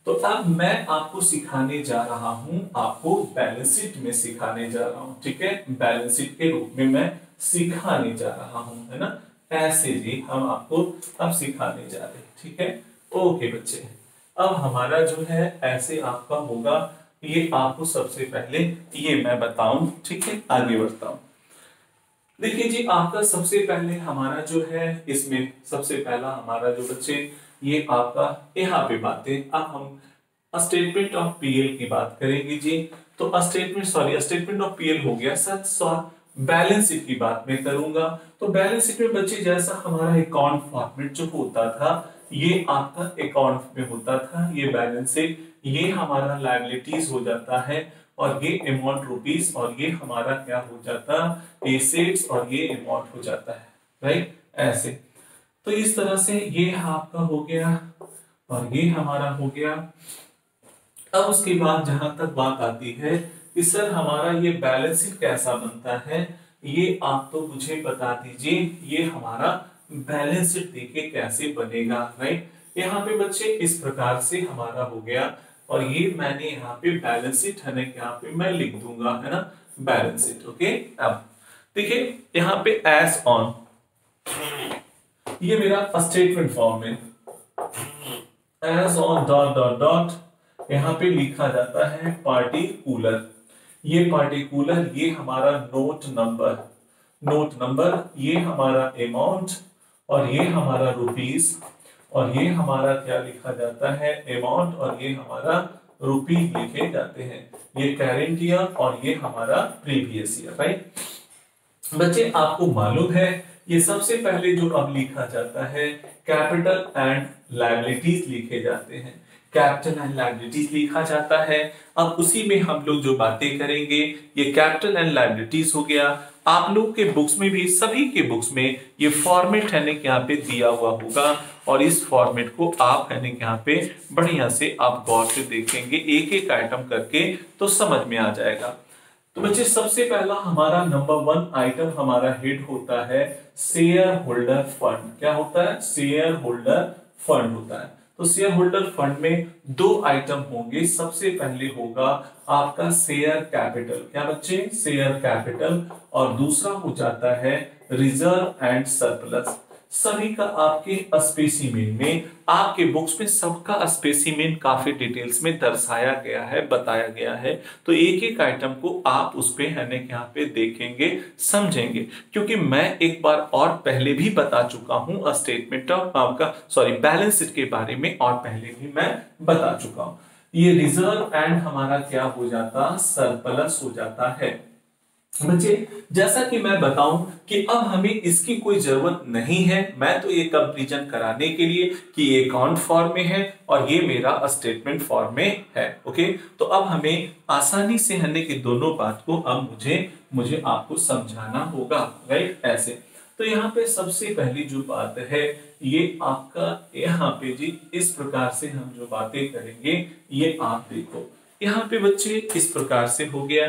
तो अब मैं आपको सिखाने जा रहा हूं, आपको बैलेंस शीट में सिखाने जा रहा हूं, ठीक है। बैलेंस शीट के रूप में मैं सिखाने जा रहा हूं, है ना। ऐसे जी हम आपको अब सिखाने जा रहे हैं, ठीक है। ओके बच्चे, अब हमारा जो है ऐसे आपका होगा, ये आपको सबसे पहले ये मैं बताऊं, ठीक है। आगे बढ़ता हूं। देखिए जी, आपका सबसे पहले हमारा जो है इसमें सबसे पहला हमारा जो बच्चे ये आपका यहाँ पे बातें, अब हम स्टेटमेंट ऑफ पीएल की बात करेंगे जी। तो स्टेटमेंट ऑफ पीएल हो गया सर, बैलेंस शीट की बात मैं करूंगा। तो बैलेंस शीट में बच्चे जैसा हमारा अकाउंट फॉर्मेट जो होता था, ये आपका अकाउंट में होता था, ये बैलेंस शीट, ये हमारा लायबिलिटीज हो जाता है, और ये अमाउंट रुपीस, और ये हमारा क्या हो जाता है एसेट्स, और ये अमाउंट हो जाता है, राइट ऐसे। तो इस तरह से ये आपका हो गया, और ये हमारा हो गया। अब उसके बाद जहां तक बात आती है कि सर हमारा ये बैलेंस शीट कैसा बनता है, ये आप तो मुझे बता दीजिए, ये हमारा बैलेंस शीट देखिए कैसे बनेगा, राइट। यहाँ पे बच्चे इस प्रकार से हमारा हो गया, और ये मैंने यहाँ पे बैलेंस शीट है ना, यहाँ पे मैं लिख दूंगा, है ना, बैलेंस शीट। ओके, अब देखिए यहाँ पे एज ऑन, ये मेरा स्टेटमेंट फॉर्म में as on dot dot dot यहाँ पे लिखा जाता है पार्टिकुलर। ये पार्टिकुलर, ये हमारा नोट नंबर, ये हमारा अमाउंट, और ये हमारा रुपीस, और ये हमारा क्या लिखा जाता है अमाउंट, और ये हमारा रुपीस लिखे जाते हैं। ये करेंट ईयर और ये हमारा प्रीवियस ईयर, राइट। बच्चे आपको मालूम है ये सबसे पहले जो अब लिखा जाता है कैपिटल एंड लायबिलिटीज लिखे जाते हैं, कैपिटल एंड लायबिलिटीज लिखा जाता है। अब उसी में हम लोग जो बातें करेंगे ये कैपिटल एंड लायबिलिटीज हो गया। आप लोग के बुक्स में भी, सभी के बुक्स में ये फॉर्मेट है ना यहाँ पे दिया हुआ होगा और इस फॉर्मेट को आप है ना यहाँ पे बढ़िया से आप गौर से देखेंगे एक एक आइटम करके तो समझ में आ जाएगा। तो बच्चे सबसे पहला हमारा नंबर 1 आइटम हमारा हेड होता है शेयर होल्डर फंड। क्या होता है? शेयर होल्डर फंड होता है। तो शेयर होल्डर फंड में 2 आइटम होंगे। सबसे पहले होगा आपका शेयर कैपिटल। क्या बच्चे? Share capital. और दूसरा हो जाता है रिजर्व एंड सरप्लस। सभी का आपके स्पेसिमेन में, आपके बुक्स में सबका स्पेसिमेन काफी डिटेल्स में दर्शाया गया है, बताया गया है। तो एक एक आइटम को आप उस पे है यहाँ पे देखेंगे, समझेंगे, क्योंकि मैं एक बार और पहले भी बता चुका हूं स्टेटमेंट ऑफ आपका बैलेंस शीट के बारे में, और पहले भी मैं बता चुका हूं। ये रिजर्व एंड हमारा क्या हो जाता? सरप्लस हो जाता है। बच्चे जैसा कि मैं बताऊं कि अब हमें इसकी कोई जरूरत नहीं है, मैं तो ये कंपैरिजन कराने के लिए कि ये अकाउंट फॉर्म में है और ये मेरा स्टेटमेंट फॉर्म में है। ओके, तो अब हमें आसानी से हने की दोनों बात को अब मुझे आपको समझाना होगा, राइट? ऐसे तो यहाँ पे सबसे पहली जो बात है ये आपका यहाँ पे जी इस प्रकार से हम जो बातें करेंगे ये आप देखो यहाँ पे बच्चे इस प्रकार से हो गया।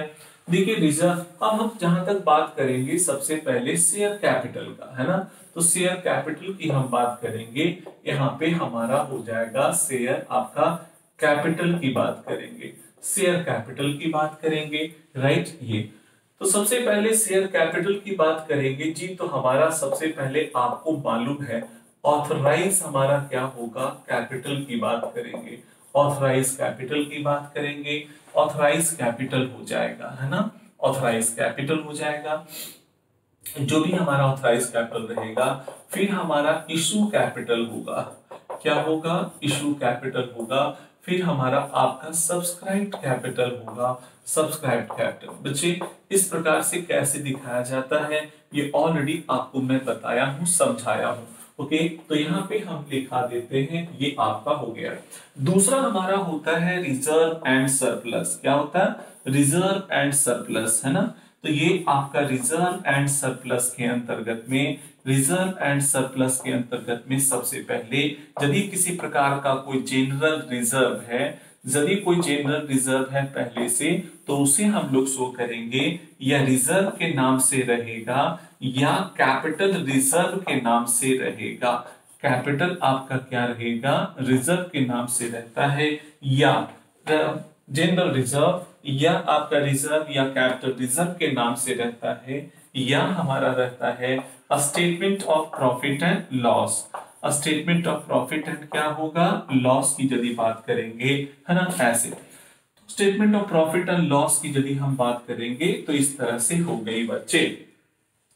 देखिए रिजर्व, अब हम जहां तक बात करेंगे सबसे पहले शेयर कैपिटल का, है ना? तो शेयर कैपिटल की हम बात करेंगे, यहाँ पे हमारा हो जाएगा शेयर आपका कैपिटल की बात करेंगे, शेयर कैपिटल की बात करेंगे, राइट? ये तो सबसे पहले शेयर कैपिटल की बात करेंगे जी। तो हमारा सबसे पहले आपको मालूम है ऑथराइज हमारा क्या होगा? कैपिटल की बात करेंगे, ऑथराइज कैपिटल की बात करेंगे। ऑथराइज कैपिटल हो जाएगा, है ना? ऑथराइज कैपिटल हो जाएगा, जो भी हमारा ऑथराइज कैपिटल रहेगा। फिर हमारा इशू कैपिटल होगा। क्या होगा? इशू कैपिटल होगा। फिर हमारा आपका सब्सक्राइब्ड कैपिटल होगा, सब्सक्राइब्ड कैपिटल। बच्चे इस प्रकार से कैसे दिखाया जाता है ये ऑलरेडी आपको मैं बताया हूं, समझाया हूं। ओके, तो यहाँ पे हम लिखा देते हैं, ये आपका हो गया। दूसरा हमारा होता है रिजर्व एंड सरप्लस। क्या होता है? रिजर्व एंड सरप्लस, है ना? तो ये आपका रिजर्व एंड सरप्लस के अंतर्गत में, रिजर्व एंड सरप्लस के अंतर्गत में सबसे पहले यदि किसी प्रकार का कोई जनरल रिजर्व है, यदि कोई जनरल रिजर्व है पहले से, तो उसे हम लोग शो करेंगे या रिजर्व के नाम से रहेगा या कैपिटल रिजर्व के नाम से रहेगा। कैपिटल आपका क्या रहेगा? रिजर्व के नाम से रहता है, या जनरल रिजर्व या आपका रिजर्व या कैपिटल रिजर्व के नाम से रहता है, या हमारा रहता है statement of profit and loss. Statement of profit and क्या होगा? लॉस की यदि बात करेंगे, है ना? ऐसे statement of profit and loss की यदि हम बात करेंगे तो इस तरह से हो गई बच्चे।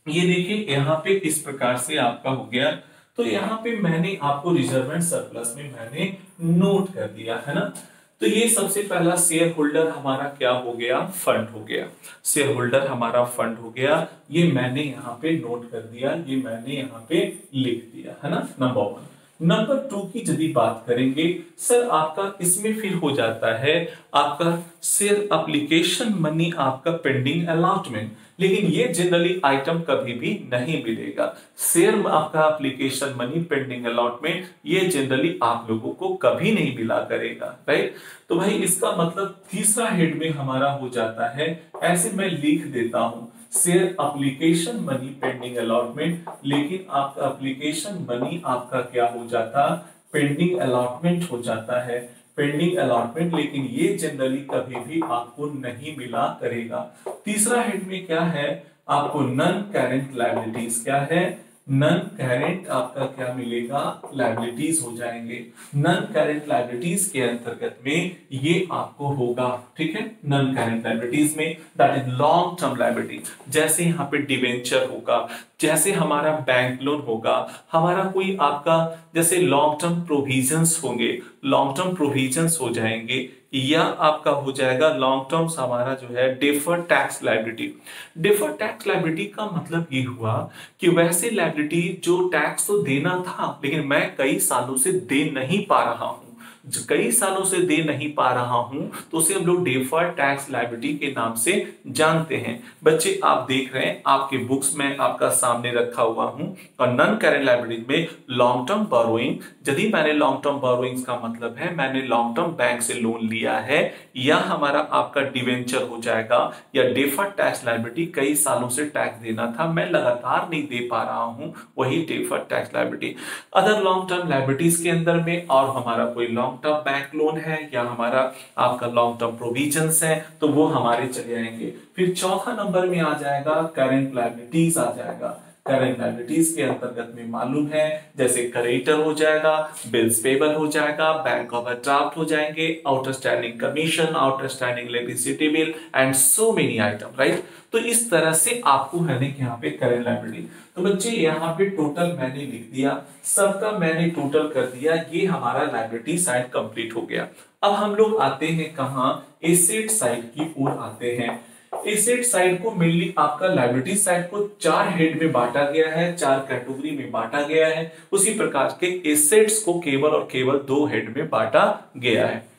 ये देखिए यहाँ पे इस प्रकार से आपका हो गया। तो यहाँ पे मैंने आपको रिजर्व एंड सरप्लस में मैंने नोट कर दिया, है ना? तो ये सबसे पहला शेयर होल्डर हमारा क्या हो गया? फंड हो गया। शेयर होल्डर हमारा फंड हो गया, ये मैंने यहाँ पे नोट कर दिया, ये मैंने यहाँ पे लिख दिया, है ना? नंबर 1। नंबर 2 की यदि बात करेंगे सर, आपका इसमें फिर हो जाता है आपका शेयर एप्लीकेशन मनी, आपका पेंडिंग अलॉटमेंट। लेकिन ये जनरली आइटम कभी भी नहीं मिलेगा। शेयर आपका एप्लीकेशन मनी, पेंडिंग अलॉटमेंट, ये जनरली आप लोगों को कभी नहीं मिला करेगा, राइट? तो भाई इसका मतलब तीसरा हेड में हमारा हो जाता है, ऐसे मैं लिख देता हूं share application money pending allotment, लेकिन आपका एप्लीकेशन मनी आपका क्या हो जाता? पेंडिंग अलॉटमेंट हो जाता है, पेंडिंग अलॉटमेंट। लेकिन ये जनरली कभी भी आपको नहीं मिला करेगा। तीसरा हेड में क्या है? आपको नॉन करेंट लायबिलिटीज। क्या है? नॉन करेंट आपका क्या मिलेगा? लायबिलिटीज हो जाएंगे। नॉन करेंट लायबिलिटीज के अंतर्गत में ये आपको होगा, ठीक है? नॉन करेंट लायबिलिटीज में that is long term liability, जैसे यहाँ पे डिवेंचर होगा, जैसे हमारा बैंक लोन होगा, हमारा कोई आपका जैसे लॉन्ग टर्म प्रोविजंस होंगे, लॉन्ग टर्म प्रोविजंस हो जाएंगे, या आपका हो जाएगा लॉन्ग टर्म्स हमारा जो है deferred tax liability. Deferred tax liability का मतलब ये हुआ कि वैसे लायबिलिटी जो टैक्स तो देना था लेकिन मैं कई सालों से दे नहीं पा रहा हूं, कई सालों से दे नहीं पा रहा हूं, तो उसे हम लोग डेफर्ड टैक्स लायबिलिटी के नाम से जानते हैं। बच्चे आप देख रहे हैं आपके बुक्स में आपका सामने रखा हुआ हूं, और नॉन करेंट लायबिलिटी में लॉन्ग टर्म बोरोइंग, यदि मैंने लॉन्ग टर्म बोरोइंग्स का मतलब है मैंने लॉन्ग टर्म बैंक से लोन लिया है, या हमारा आपका डिवेंचर हो जाएगा, या डेफर्ड टैक्स लायबिलिटी कई सालों से टैक्स देना था मैं लगातार नहीं दे पा रहा हूं, वही deferred tax liability. Other long term liabilities के अंदर में और हमारा कोई लॉन्ग टर्म बैंक लोन है या हमारा आपका लॉन्ग टर्म प्रोविजंस है, तो वो हमारे चले आएंगे। फिर चौथा नंबर में आ जाएगा करंट लायबिलिटीज आ जाएगा। करंट लायबिलिटीज के अंतर्गत में मालूम है जैसे क्रेडिटर हो जाएगा, बिल्स पेबल हो जाएगा, बैंक ओवरड्राफ्ट हो जाएंगे, outstanding commission, outstanding electricity bill and so many item, right. तो इस तरह से आपको है यहाँ पे करंट लायबिलिटी। तो बच्चे यहाँ पे टोटल मैंने लिख दिया, सबका मैंने टोटल कर दिया, ये हमारा लायबिलिटी साइड कंप्लीट हो गया। अब हम लोग आते हैं कहां, एसेट साइड की ओर आते हैं। एसेट साइड को मेनली आपका लायबिलिटी साइड को 4 हेड में बांटा गया है, 4 कैटेगरी में बांटा गया है। उसी प्रकार के एसेट्स को केवल और केवल 2 हेड में बांटा गया है।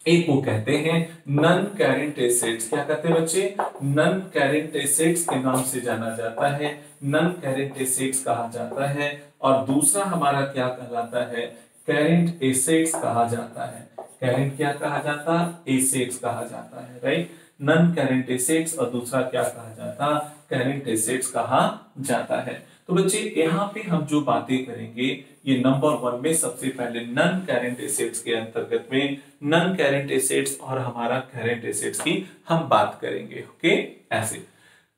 एक को कहते हैं नॉन करेंट एसेट्स, क्या कहते हैं बच्चे, नॉन करेंट एसेट्स के नाम से जाना जाता है, नॉन करेंट एसेट्स कहा जाता है। और दूसरा हमारा क्या कहलाता है, करेंट एसेट्स कहा जाता है। करेंट क्या कहा जाता है, एसेट्स कहा जाता है, राइट। नॉन करेंट एसेट्स और दूसरा क्या कहा जाता, करेंट एसेट्स कहा जाता है। तो बच्चे यहाँ पे हम जो बातें करेंगे, ये नंबर 1 में सबसे पहले नॉन करेंट एसेट्स के अंतर्गत में नॉन करेंट एसेट्स और हमारा करेंट एसेट्स की हम बात करेंगे, ओके, ऐसे।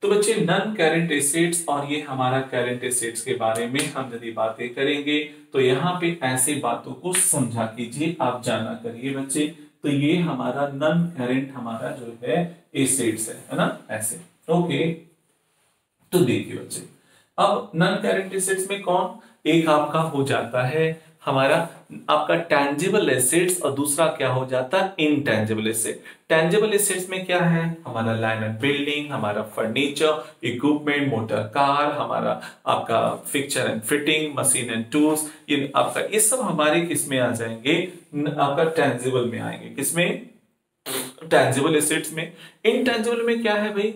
तो बच्चे नॉन करेंट एसेट्स और ये हमारा करेंट एसेट्स के बारे में हम यदि बातें करेंगे तो यहाँ पे ऐसे बातों को समझा कीजिए, आप जाना करिए बच्चे। तो ये हमारा नॉन करेंट हमारा जो है एसेट्स है ना, ऐसे, ओके। तो देखिए बच्चे, अब नॉन करेंट एसेट्स में कौन, एक आपका हो जाता है हमारा आपका टेंजिबल एसेट्स और दूसरा क्या हो जाता है, इनटेंजिबल एसेट। टेंजिबल एसेट्स में क्या है, हमारा लैंड एंड बिल्डिंग, हमारा फर्नीचर, इक्विपमेंट, मोटर कार, हमारा आपका fixture and fitting, machine and tools, ये आपका ये सब हमारे किसमें आ जाएंगे, आपका टेंजिबल में आएंगे, किसमें, टेंजिबल एसेट्स में। इनटेंजिबल में क्या है भाई,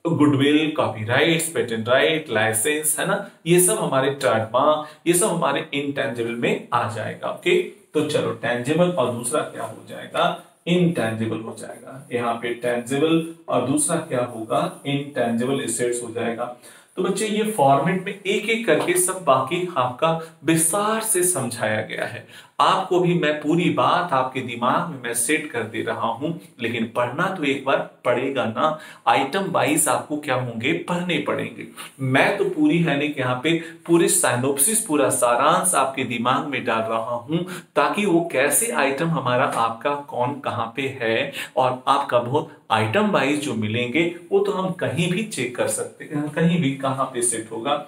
goodwill, copyrights, patent right, licence, है ना, ये सब हमारे ट्रेडमार्क, ये सब हमारे इनटेंजिबल में आ जाएगा, ओके। तो चलो टेंजिबल और दूसरा क्या हो जाएगा, इनटेंजिबल हो जाएगा। यहाँ पे टेंजिबल और दूसरा क्या होगा, इनटेंजिबल एसेट्स हो जाएगा। तो बच्चे ये फॉर्मेट में एक एक करके सब बाकी आपका विस्तार से समझाया गया है। आपको भी मैं पूरी बात आपके दिमाग में मैं सेट कर दे रहा हूं, लेकिन पढ़ना तो एक बार पड़ेगा ना, आइटम वाइज आपको क्या होंगे, पढ़ने पड़ेंगे। मैं तो पूरी है नहीं कि यहाँ पे पूरे साइनोप्सिस, पूरा सारांश आपके दिमाग में डाल रहा हूं, ताकि वो कैसे आइटम हमारा आपका कौन कहाँ पे है, और आपका बहुत आइटम वाइज जो मिलेंगे वो तो हम कहीं भी चेक कर सकते हैं, कहीं भी कहां पे सेट होगा,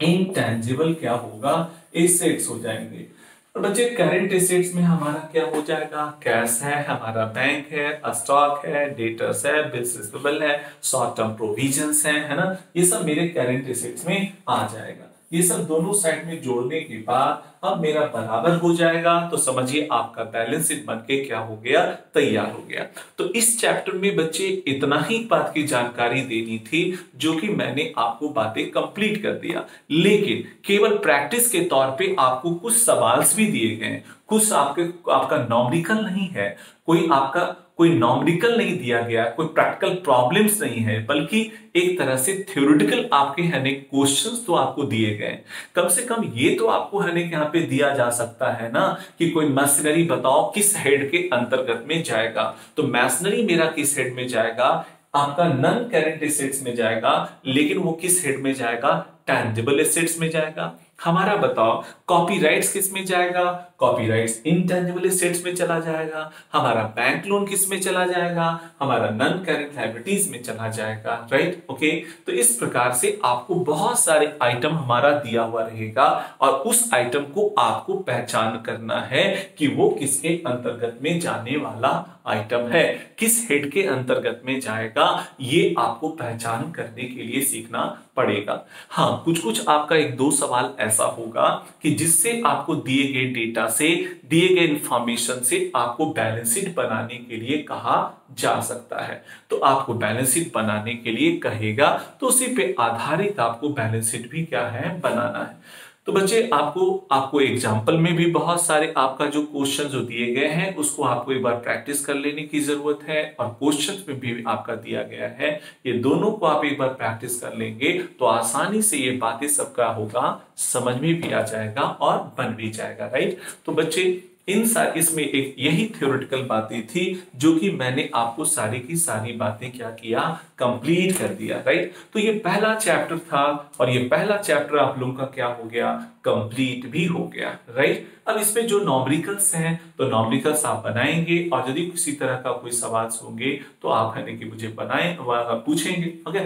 इनटेंजिबल क्या होगा, एसेट्स हो जाएंगे। और बच्चे करंट एसेट्स में हमारा क्या हो जाएगा, कैश है, हमारा बैंक है, स्टॉक है, डेटर्स है, बिल्स रिसीवेबल है, शॉर्ट टर्म प्रोविजंस है ना, ये सब मेरे करंट एसेट्स में आ जाएगा। ये सब दोनों साइड में जोड़ने के बाद अब मेरा बराबर हो जाएगा, तो समझिए आपका बैलेंस शीट बनके क्या हो गया, तैयार हो गया। तो इस चैप्टर में बच्चे इतना ही बात की जानकारी देनी थी, जो कि मैंने आपको बातें कंप्लीट कर दिया, लेकिन केवल प्रैक्टिस के तौर पे आपको कुछ सवाल भी दिए गए, कुछ आपका नॉमेरिकल नहीं है, कोई नॉमेरिकल नहीं दिया गया, कोई प्रैक्टिकल प्रॉब्लम्स नहीं है, बल्कि एक तरह से थ्योरेटिकल आपके है क्वेश्चंस तो आपको दिए गए। कम से कम ये तो आपको है यहाँ पे दिया जा सकता है ना, कि कोई मशीनरी बताओ किस हेड के अंतर्गत में जाएगा। तो मशीनरी मेरा किस हेड में जाएगा, आपका नॉन करेंट एसेट्स में जाएगा, लेकिन वो किस हेड में जाएगा, टैंजिबल एसेट्स में जाएगा। हमारा बताओ कॉपीराइट्स किस में जाएगा? कॉपीराइट्स इंटेंजिबल एसेट्स में चला जाएगा। हमारा बैंक लोन किस में चला जाएगा? हमारा नॉन करेंट लायबिलिटीज में चला जाएगा, राइट? ओके, तो इस प्रकार से आपको बहुत सारे आइटम हमारा दिया हुआ रहेगा और उस आइटम को आपको पहचान करना है कि वो किसके अंतर्गत में जाने वाला आइटम है, किस हेड के अंतर्गत में जाएगा, ये आपको पहचान करने के लिए सीखना पड़ेगा। हाँ, कुछ कुछ आपका एक दो सवाल ऐसा होगा कि जिससे आपको दिए गए डेटा से, दिए गए इंफॉर्मेशन से आपको बैलेंस शीट बनाने के लिए कहा जा सकता है। तो आपको बैलेंस शीट बनाने के लिए कहेगा तो उसी पे आधारित आपको बैलेंस शीट भी क्या है, बनाना है। तो बच्चे आपको एग्जाम्पल में भी बहुत सारे आपका जो क्वेश्चन जो दिए गए हैं उसको आपको एक बार प्रैक्टिस कर लेने की जरूरत है और क्वेश्चन में भी आपका दिया गया है, ये दोनों को आप एक बार प्रैक्टिस कर लेंगे तो आसानी से ये बातें सबका होगा, समझ में भी आ जाएगा और बन भी जाएगा, राइट? तो बच्चे इसमें एक यही थ्योरेटिकल बातें थी जो कि मैंने आपको सारी की सारी बातें क्या किया, कंप्लीट कर दिया, राइट? तो ये पहला चैप्टर था और ये पहला चैप्टर आप लोगों का क्या हो गया, कंप्लीट भी हो गया, राइट? अब इसमें जो नॉमरिकल्स हैं तो नॉमरिकल्स आप बनाएंगे और यदि किसी तरह का कोई सवाल होंगे तो आप है कि मुझे बनाएं, पूछेंगे, ओके?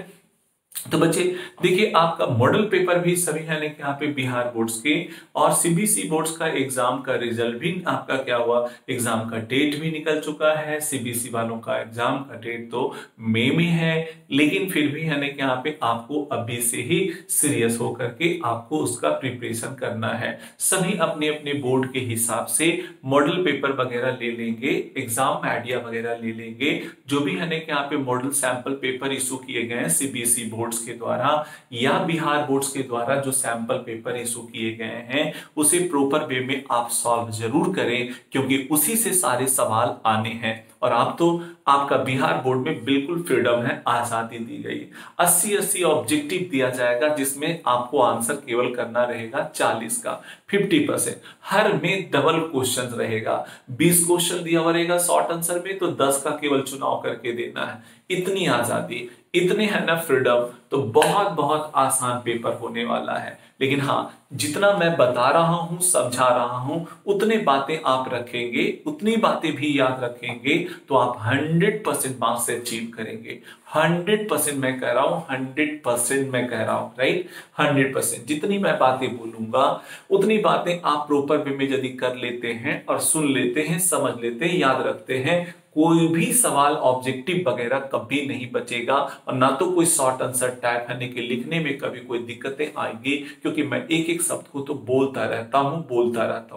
तो बच्चे देखिए आपका मॉडल पेपर भी सभी है कि यहाँ पे बिहार बोर्ड्स के और सीबीएसई बोर्ड्स का एग्जाम का रिजल्ट भी आपका क्या हुआ, एग्जाम का डेट भी निकल चुका है। सीबीएसई वालों का एग्जाम का डेट तो मई में है, लेकिन फिर भी है कि यहाँ पे आपको अभी से ही सीरियस होकर के आपको उसका प्रिपरेशन करना है। सभी अपने अपने बोर्ड के हिसाब से मॉडल पेपर वगैरह ले लेंगे, एग्जाम आइडिया वगैरह ले लेंगे, जो भी है कि यहाँ पे मॉडल सैंपल पेपर इशू किए गए हैं सीबीएसई बोर्ड्स के द्वारा या बिहार बोर्ड्स के द्वारा जो सैंपल पेपर इशू किए गए हैं उसे प्रॉपर वे में आप सॉल्व जरूर करें, क्योंकि उसी से सारे सवाल आने हैं। और आप तो आपका बिहार बोर्ड में बिल्कुल फ्रीडम है, आजादी दी गई। 80-80 ऑब्जेक्टिव दिया जाएगा जिसमें आपको आंसर केवल करना रहेगा 40 का, 50%। हर में डबल क्वेश्चन रहेगा, 20 क्वेश्चन दिया हुआ रहेगा शॉर्ट आंसर में, तो 10 का केवल चुनाव करके देना है। इतनी आजादी, इतने है ना फ्रीडम, तो बहुत बहुत आसान पेपर होने वाला है। लेकिन हाँ, जितना मैं बता रहा हूं, समझा रहा हूं, उतने बातें आप रखेंगे, उतनी बातें भी याद रखेंगे तो आप 100% मार्क्स से अचीव करेंगे। 100% मैं कह रहा हूं, 100% मैं कह रहा हूं, राइट? 100% जितनी मैं बातें बोलूंगा उतनी बातें आप प्रॉपर वे में यदि कर लेते हैं और सुन लेते हैं, समझ लेते हैं, याद रखते हैं, कोई भी सवाल ऑब्जेक्टिव वगैरह कभी नहीं बचेगा और ना तो कोई शॉर्ट आंसर टाइप है कि लिखने में कभी कोई दिक्कतें आएंगी, क्योंकि मैं एक एक शब्द को तो बोलता रहता हूं।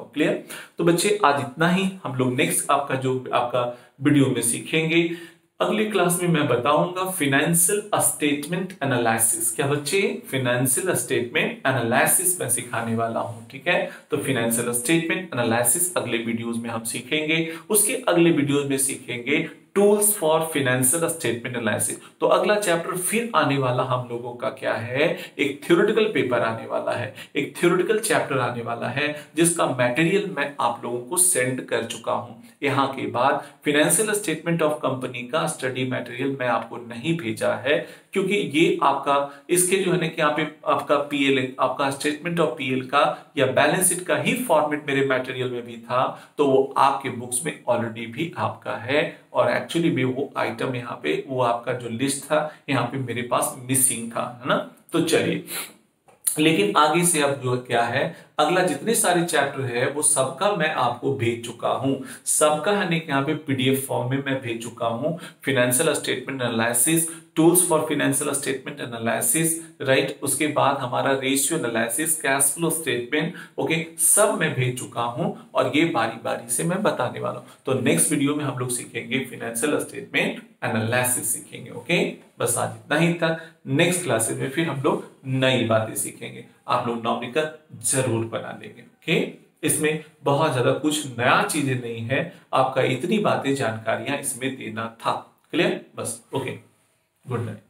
क्लियर? तो बच्चे आज इतना ही, हम लोग नेक्स्ट आपका वीडियो में सीखेंगे। अगली क्लास में मैं बताऊंगा फिनेंशियल स्टेटमेंट एनालिसिस। क्या बच्चे? फिनेंशियल स्टेटमेंट एनालिसिस मैं सिखाने वाला हूं, ठीक है? तो फिनेंशियल स्टेटमेंट एनालिसिस अगले वीडियोस में हम सीखेंगे। उसके अगले वीडियोस में सीखेंगे tools for financial statement analysis. तो अगला चैप्टर फिर आने वाला हम लोगों का क्या है, एक थ्योरेटिकल पेपर आने वाला है, एक थ्योरेटिकल चैप्टर आने वाला है जिसका मटेरियल मैं आप लोगों को सेंड कर चुका हूं। यहाँ के बाद फिनेंशियल स्टेटमेंट ऑफ कंपनी का स्टडी मटेरियल मैं आपको नहीं भेजा है, क्योंकि ये आपका इसके जो है ना कि यहाँ पे आपका पीएल, आपका स्टेटमेंट ऑफ पीएल का या बैलेंस शीट का ही फॉर्मेट मेरे मटेरियल में भी था, तो वो आपके बुक्स में ऑलरेडी भी आपका है और एक्चुअली में वो आइटम यहाँ पे वो आपका जो लिस्ट था यहाँ पे मेरे पास मिसिंग था, है ना? तो चलिए, लेकिन आगे से अब जो क्या है, अगला जितने सारे चैप्टर है वो सबका मैं आपको भेज चुका हूं, सबका है ना यहाँ पे पीडीएफ फॉर्म में मैं भेज चुका हूं। Financial statement analysis, tools for financial statement analysis, right? उसके बाद हमारा ratio analysis, cash flow statement, okay, सब मैं भेज चुका हूं और ये बारी बारी से मैं बताने वाला हूं। तो नेक्स्ट वीडियो में हम लोग सीखेंगे फिनेंशियल स्टेटमेंट एनालिसिस सीखेंगे, ओके? बस आज इतना ही था। नेक्स्ट क्लासेस में फिर हम लोग नई बातें सीखेंगे, आप लोग नॉमरिकल जरूर बना लेंगे, ओके? इसमें बहुत ज्यादा कुछ नया चीजें नहीं है, आपका इतनी बातें जानकारियां इसमें देना था। क्लियर? बस, ओके, गुड नाइट।